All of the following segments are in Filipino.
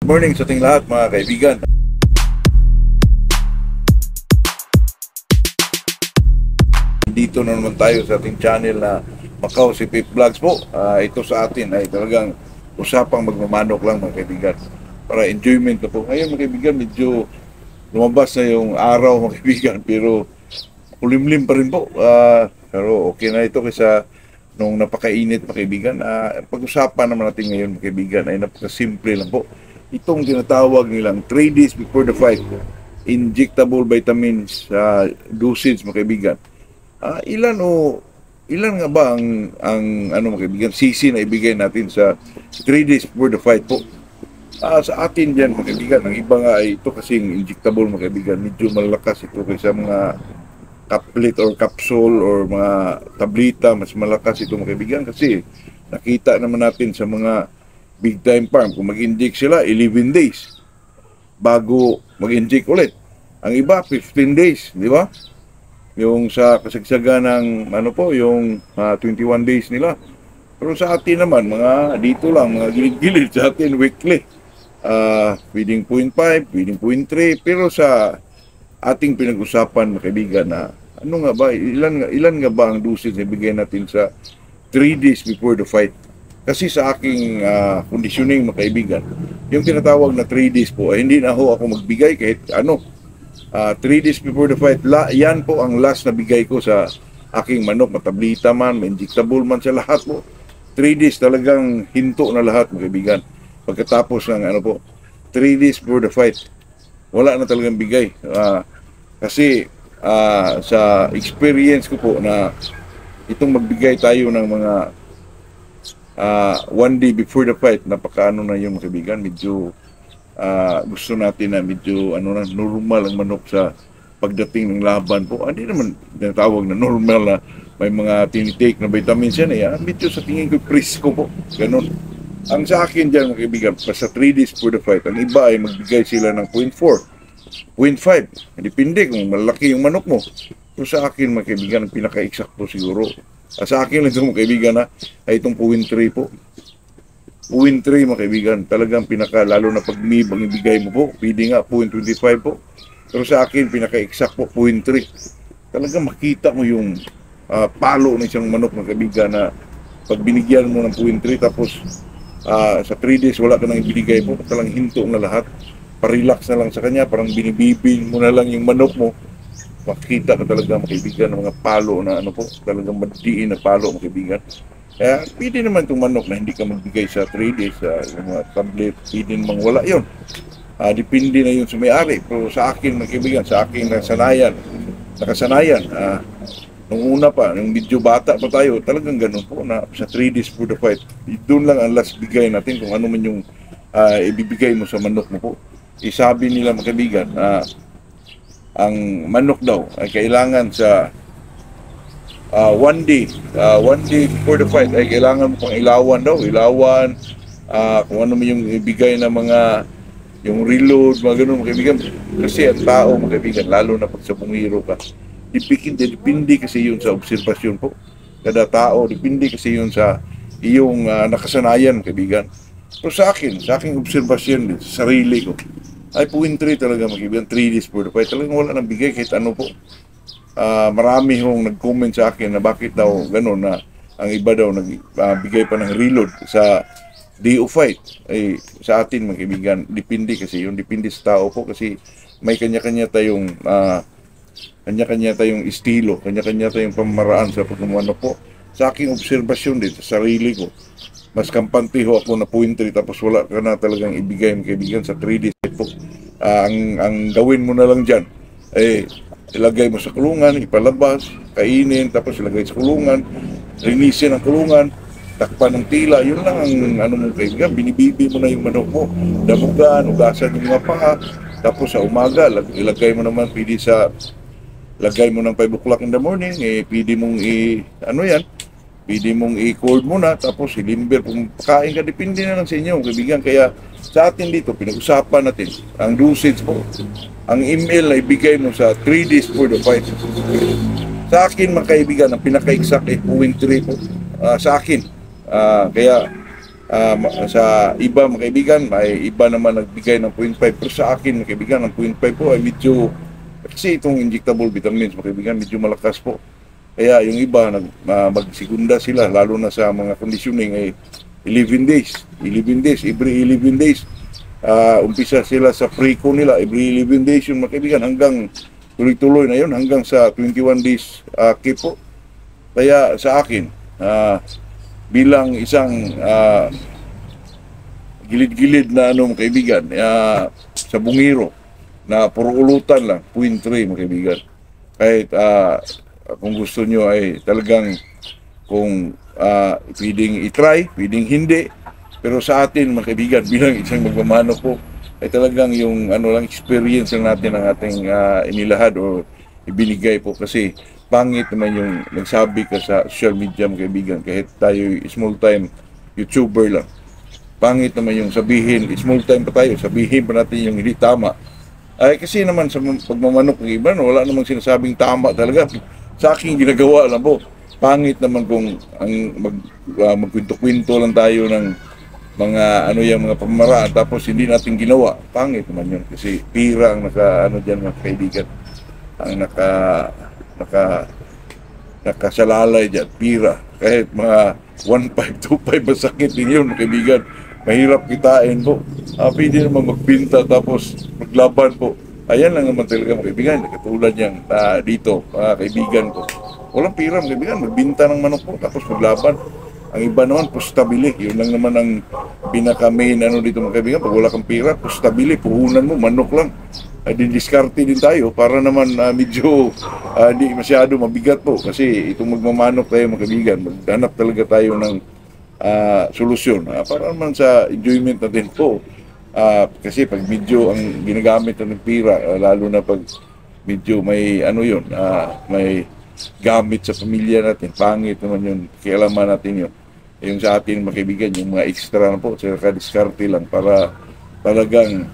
Morning sa ating lahat mga kaibigan. Dito na naman tayo sa ating channel na Macau CP Vlogs po. Ito sa atin ay talagang usapang magmamanok lang mga kaibigan. Para enjoyment na po. Ngayon mga kaibigan, medyo lumabas na yung araw mga kaibigan. Pero kulimlim pa rin po. Pero okay na ito kaysa nung napakainit mga kaibigan. Pag-usapan naman natin ngayon mga kaibigan ay napakasimple lang po. Itong tinatawag nilang 3 days before the fight, injectable vitamins dosage mga kaibigan. Ilan nga ba ang ano mga kaibigan, sisi na ibigay natin sa 3 days before the fight po? Sa atin diyan mga kaibigan, ang iba nga ay ito kasing injectable mga kaibigan, medyo malakas ito kaysa mga caplet or capsule or mga tablita, mas malakas ito mga kaibigan kasi nakita naman natin sa mga big time farm, kung mag-inject sila 11 days bago mag-inject ulit. Ang iba 15 days, di ba? Yung sa kasagsaga ng yung 21 days nila. Pero sa atin naman, mga dito lang, mga gilid-gilid sa atin weekly. Pwedeng 0.5, pwedeng 0.3, pero sa ating pinag-usapan mga kaibigan na ano nga ba, ilan nga ba ang dosage na bigay natin sa 3 days before the fight? Kasi sa aking conditioning mga kaibigan, yung tinatawag na 3 days po, ay hindi na ako magbigay kahit 3 days before the fight, yan po ang last na bigay ko sa aking manok, matablita man, injectable man, sa lahat po. 3 days talagang hinto na lahat mga kaibigan. Pagkatapos ng 3 days before the fight, wala na talagang bigay. Kasi sa experience ko po na itong magbigay tayo ng mga 1 day before the fight, napakaano na yung mga kaibigan, medyo gusto natin na medyo normal ang manok sa pagdating ng laban po. Hindi naman tinatawag na normal na may mga tinitake na vitamins yan medyo sa tingin ko presko po, ganun. Ang sa akin dyan mga kaibigan, sa 3 days for the fight, ang iba ay magbigay sila ng 0.4, 0.5, depende kung malaki yung manok mo. So sa akin mga kaibigan, ang pinaka-eksakto siguro sa akin lang ito mga kaibigan ay itong 0.3 po. 0.3 mga kaibigan, talagang lalo na pag MIB ang ibigay mo po, pwede nga 0.25 po. Pero sa akin, pinaka-exact po, 0.3. Talagang makita mo yung palo ng isang manok mga kaibigan na pag binigyan mo ng 0.3 tapos sa 3 days wala ka nang ibigay po, talagang hinto na lahat. Parelax na lang sa kanya, parang binibibing mo na lang yung manok mo. Makita ka talaga mga kaibigan ng mga palo na talagang madiin na palo mga kaibigan. Kaya pwede naman itong manok na hindi ka magbigay sa 3 days, yung mga tablet, pwede namang wala yun. Depende na yun sa may-ari. Pero sa akin, mga kaibigan, sa aking nakasanayan, nung una pa, nung medyo bata pa tayo, talagang ganun po na sa 3 days for the fight, doon lang ang last bigay natin kung ano man yung ibibigay mo sa manok mo po. Isabi nila mga kaibigan, ang manok daw ay kailangan sa 1 day before the fight ay kailangan mo pang ilawan kung ano mo yung ibigay na mga yung reload, mga ganun mga kaibigan. Kasi ang tao mga kaibigan, lalo na pag sa bungiro ka, depende kasi yun sa obserbasyon po. Kada tao, depende kasi yun sa iyong nakasanayan mga kaibigan. So sa aking obserbasyon sa sarili ko ay 0.3 talaga mga kaibigan, 3 days before the fight, talagang wala nang bigay kahit ano po. Marami hong nag-comment sa akin na bakit daw gano'n na ang iba daw nagbigay pa ng reload sa day of fight. Sa atin mga kaibigan, depende kasi yun, depende sa tao po kasi may kanya-kanya tayong estilo, kanya-kanya tayong pamaraan sa pagmumano po. Sa aking obserbasyon din, sa sarili ko, mas kampante ho ako na 0.3 tapos wala ka na talagang ibigay mga kaibigan sa 3 days po. Ang gawin mo na lang dyan ilagay mo sa kulungan, ipalabas, kainin, tapos ilagay sa kulungan, linisin ang kulungan, takpan ng tila, yun lang ang mo kaibigan, binibibi mo na yung manok mo, damugan, ugasan yung mga paa, tapos sa umaga, ilagay mo naman, lagay mo ng 5 o'clock in the morning, pwede mong pwede mong i-cold muna, tapos ilimber, kung kain ka, depende na lang sa inyo, kaibigan. Kaya sa atin dito, pinag-usapan natin ang dosage po. Ang ml na ibigay mo sa 3 days for the fight. Sa akin mga kaibigan, ang pinaka-exact ay 0.3 po. Sa akin. Kaya Sa iba mga kaibigan, may iba naman nagbigay ng 0.5, pero sa akin mga kaibigan, ang 0.5 po ay medyo, kasi itong injectable vitamins mga kaibigan, medyo malakas po. Kaya yung iba, magsigunda sila, lalo na sa mga conditioning ay 11 days. 11 days, every 11 days. Umpisa sila sa pre-co nila, every 11 days yung mga kaibigan, hanggang tuloy-tuloy na yun, hanggang sa 21 days keep po. Kaya sa akin, bilang isang gilid-gilid na mga kaibigan, sa bungiro, na puro ulutan lang, 0.3 mga kaibigan. Kahit kung gusto nyo ay talagang kung pwedeng i-try, pwedeng hindi. Pero sa atin mga kaibigan, bilang isang magmamano po, ay talagang yung ano lang experience lang natin ang ating inilahad o ibinigay po, kasi pangit naman yung nagsabi ka sa social media mga kaibigan, kahit tayo small time YouTuber lang. Pangit naman yung sabihin, small time pa tayo, sabihin pa natin yung hindi tama. Ay kasi naman sa pagmamanok ng iba, no, wala namang sinasabing tama talaga. Sa aking ginagawa lang po. Pangit naman kung ang magkwento-kwento lang tayo ng mga ano yung mga pamaraan tapos hindi natin ginawa. Pangit naman yun kasi pira ang naka ano diyan mga kaibigan. Ang naka nakasalalay diyan, pira. Kahit mga 1,525 masakit din yun mga kaibigan. Mahirap kitain po. Pwede naman magbinta tapos maglaban po. Ayan lang naman talaga mga kaibigan. Katulad yan dito, mga kaibigan ko. Walang pira mga kaibigan. Magbinta ng manok po tapos maglaban. Ang iba naman, pustabili. Yun lang naman ang pinaka-main ano dito mga kaibigan. Pag wala kang pira, pustabili. Puhunan mo, manok lang. Ay didiskarte din tayo para naman medyo hindi masyado mabigat po. Kasi itong magmamanok tayo mga kaibigan, maghanap talaga tayo ng solusyon para naman sa enjoyment natin po. Kasi pag medyo ang ginagamit ng pira, lalo na pag medyo may ano yun, may gamit sa pamilya natin, pangit naman yun, kialaman natin yun. Yung sa atin mga kaibigan, yung mga extra na po, saka diskarte lang para talagang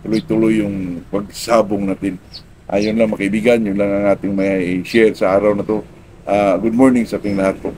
tuloy-tuloy yung pagsabong natin. Ayun lang mga kaibigan, yun lang ang ating may share sa araw na to. Good morning sa ating lahat po.